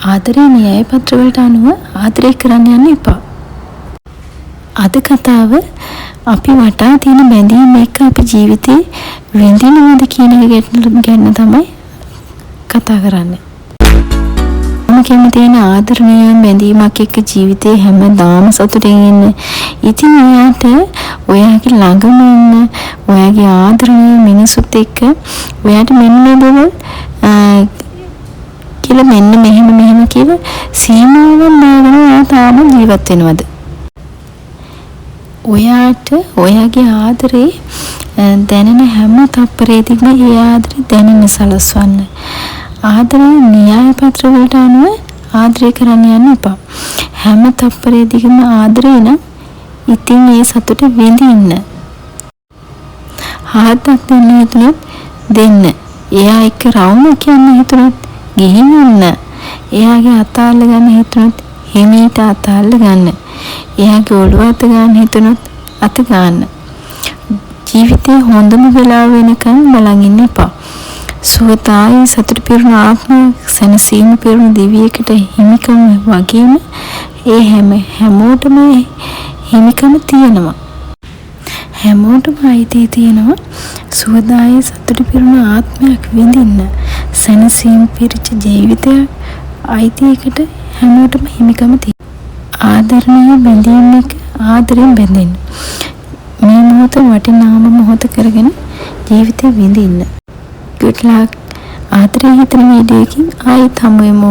ආදරේ න්‍යාය පත්‍ර වලට අනුව ආදරේ කරන්න යන්න එපා. අද කතාව අපි වටා තියෙන බැඳීම් එක්ක අපි ජීවිතේ විඳිනවද කියන එක ගැන තමයි කතා කරන්නේ. මම කැමති ආදරණීය බැඳීමක් එක්ක ජීවිතේ හැමදාම සතුටින් ඉන්න. ඉතින් ඔයාට ඔයාගේ ළඟම ඉන්න ඔයාගේ ආදරණීය මිනිසුත් එක්ක ඔයාට මෙන්න මේ දේවල් කියලා මෙන්න මෙහෙම කියලා සීමාවන් දාගෙන ඔයා තාම ජීවත් වෙනවද? ඔයාට ඔයාගේ ආදරේ දැනෙන හැම තප්පරයකදීම ඒ ආදරේ දැනෙන්න සලස්වන්න. ආදරේ න්‍යාය පත්‍ර වලට අනුව ආදරේ කරන්න යන්න එපා. හැම තප්පරයකදීම ආදරේ නම් ඉතින් ඒ සතුට විඳින්න. හාත්ක් දෙන්න හිතුනොත් දෙන්න. එයා එක්ක රවුම කියන්න හිතුනොත් ගිහින් යන්න. එයාගේ අත අල්ල ගන්න හිතුනොත් හිමීට අත අල්ල ගන්න. එයාගේ ඔළුව අත ගන්න හිතුනොත් අත ගන්න. ජීවිතේ හොඳම වෙලාව වෙනකන් බලන් ඉන්න එපා. සුවතායි සතුට පිරුණු ආත්ම සැනසීම පිරුණු දිවියකට හිමිකම වගේම ඒ හැමෝටම හිමිකම තියෙනවා. හැමෝටම අයිතිය තියෙනවා සුවදායි සතුට පිරුණු ආත්මයක් විඳින්න. සැනසීම පිරිච්ච ජීවිතයක් අයිතියකට හැමෝටම හිමිකම තියෙනවා. ආදරණීය බැඳීම් එක ආදරෙන් බැඳෙන්න. මේ මොහොත වටිනාම මොහොත කරගෙන ජීවිතේ විඳින්න. Good luck. ආදරේ හිතන වීඩියෝ එකකින් ආයෙත් හමු වෙමු.